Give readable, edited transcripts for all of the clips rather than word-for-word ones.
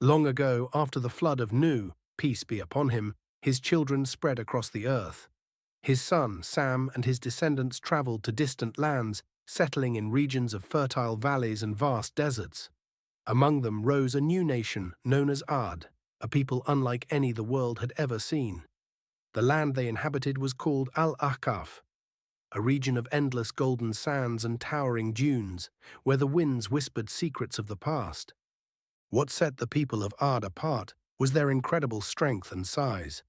Long ago, after the flood of Nu, peace be upon him, his children spread across the earth. His son, Sam, and his descendants traveled to distant lands, settling in regions of fertile valleys and vast deserts. Among them rose a new nation known as Ad, a people unlike any the world had ever seen. The land they inhabited was called Al-Ahqaf, a region of endless golden sands and towering dunes, where the winds whispered secrets of the past. What set the people of Ad apart was their incredible strength and size.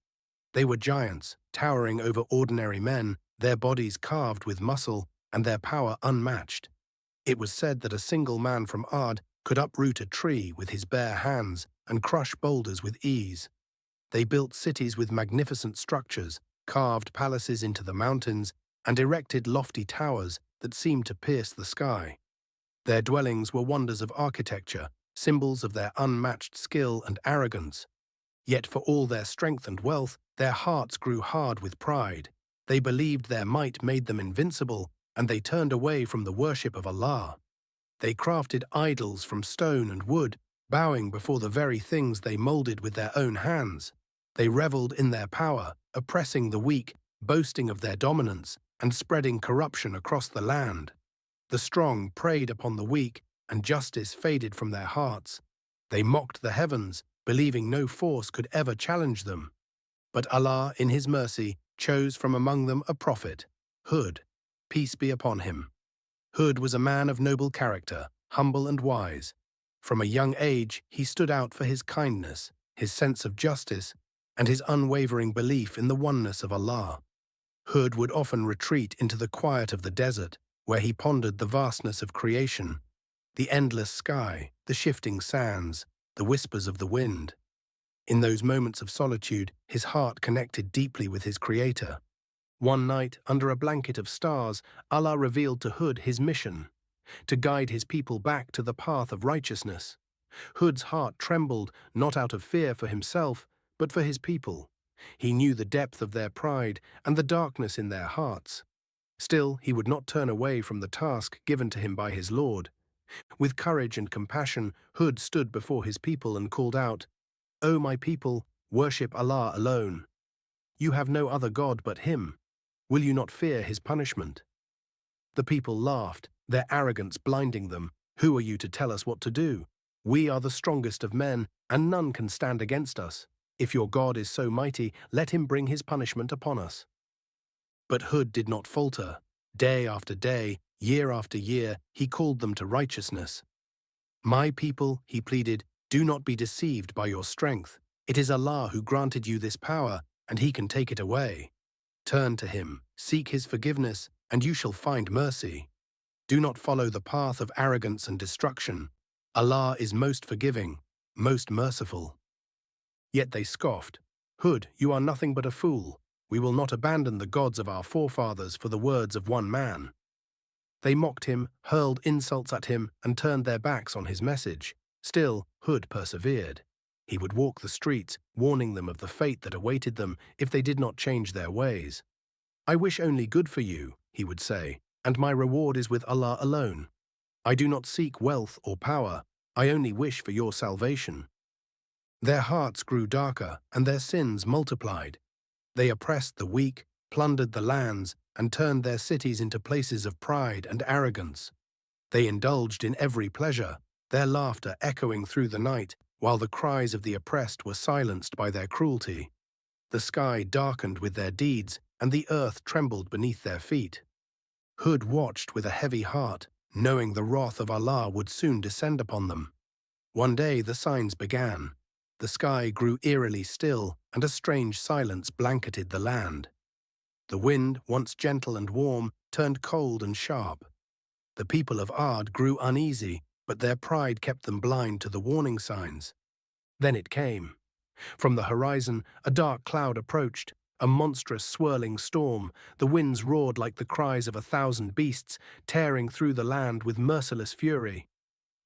They were giants, towering over ordinary men, their bodies carved with muscle, and their power unmatched. It was said that a single man from Ad could uproot a tree with his bare hands and crush boulders with ease. They built cities with magnificent structures, carved palaces into the mountains, and erected lofty towers that seemed to pierce the sky. Their dwellings were wonders of architecture, symbols of their unmatched skill and arrogance. Yet for all their strength and wealth, their hearts grew hard with pride. They believed their might made them invincible, and they turned away from the worship of Allah. They crafted idols from stone and wood, bowing before the very things they molded with their own hands. They reveled in their power, oppressing the weak, boasting of their dominance, and spreading corruption across the land. The strong preyed upon the weak, and justice faded from their hearts. They mocked the heavens, believing no force could ever challenge them. But Allah, in His mercy, chose from among them a prophet, Hud, peace be upon him. Hud was a man of noble character, humble and wise. From a young age, he stood out for his kindness, his sense of justice, and his unwavering belief in the oneness of Allah. Hud would often retreat into the quiet of the desert, where he pondered the vastness of creation, the endless sky, the shifting sands, the whispers of the wind. In those moments of solitude, his heart connected deeply with his Creator. One night, under a blanket of stars, Allah revealed to Hud his mission, to guide his people back to the path of righteousness. Hud's heart trembled, not out of fear for himself, but for his people. He knew the depth of their pride and the darkness in their hearts. Still, he would not turn away from the task given to him by his Lord. With courage and compassion, Hud stood before his people and called out, "O my people, worship Allah alone. You have no other God but Him. Will you not fear His punishment?" The people laughed, their arrogance blinding them. "Who are you to tell us what to do? We are the strongest of men, and none can stand against us. If your God is so mighty, let Him bring His punishment upon us." But Hud did not falter. Day after day, year after year, he called them to righteousness. "My people," he pleaded, "do not be deceived by your strength. It is Allah who granted you this power, and He can take it away. Turn to Him, seek His forgiveness, and you shall find mercy. Do not follow the path of arrogance and destruction. Allah is most forgiving, most merciful." Yet they scoffed. "Hud, you are nothing but a fool. We will not abandon the gods of our forefathers for the words of one man." They mocked him, hurled insults at him, and turned their backs on his message. Still, Hud persevered. He would walk the streets, warning them of the fate that awaited them if they did not change their ways. "I wish only good for you," he would say, "and my reward is with Allah alone. I do not seek wealth or power. I only wish for your salvation." Their hearts grew darker, and their sins multiplied. They oppressed the weak, plundered the lands, and turned their cities into places of pride and arrogance. They indulged in every pleasure, their laughter echoing through the night, while the cries of the oppressed were silenced by their cruelty. The sky darkened with their deeds, and the earth trembled beneath their feet. Hud watched with a heavy heart, knowing the wrath of Allah would soon descend upon them. One day the signs began. The sky grew eerily still, and a strange silence blanketed the land. The wind, once gentle and warm, turned cold and sharp. The people of Ad grew uneasy, but their pride kept them blind to the warning signs. Then it came. From the horizon, a dark cloud approached, a monstrous swirling storm. The winds roared like the cries of 1,000 beasts, tearing through the land with merciless fury.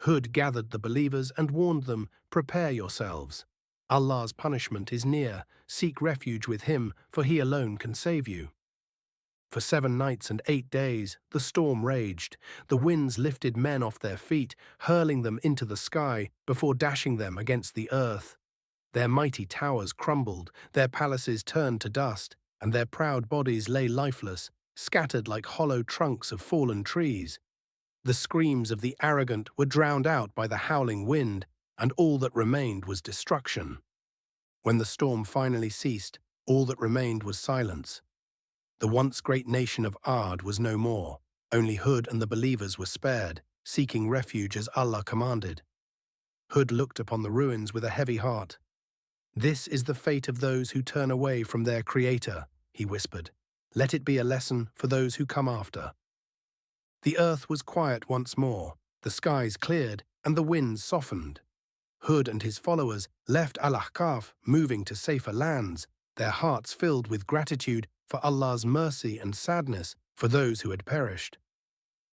Hud gathered the believers and warned them, "Prepare yourselves. Allah's punishment is near. Seek refuge with Him, for He alone can save you." For 7 nights and 8 days, the storm raged. The winds lifted men off their feet, hurling them into the sky before dashing them against the earth. Their mighty towers crumbled, their palaces turned to dust, and their proud bodies lay lifeless, scattered like hollow trunks of fallen trees. The screams of the arrogant were drowned out by the howling wind, and all that remained was destruction. When the storm finally ceased, all that remained was silence. The once great nation of Ad was no more. Only Hud and the believers were spared, seeking refuge as Allah commanded. Hud looked upon the ruins with a heavy heart. "This is the fate of those who turn away from their Creator," he whispered. "Let it be a lesson for those who come after." The earth was quiet once more, the skies cleared, and the winds softened. Hud and his followers left Al-Ahqaf, moving to safer lands, their hearts filled with gratitude for Allah's mercy and sadness for those who had perished.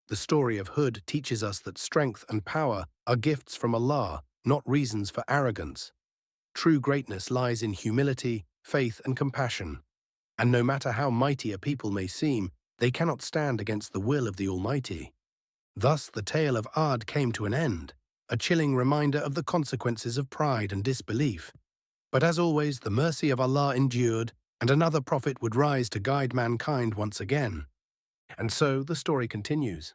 The story of Hud teaches us that strength and power are gifts from Allah, not reasons for arrogance. True greatness lies in humility, faith, and compassion. And no matter how mighty a people may seem, they cannot stand against the will of the Almighty. Thus the tale of Ad came to an end, a chilling reminder of the consequences of pride and disbelief. But as always, the mercy of Allah endured, and another prophet would rise to guide mankind once again. And so the story continues.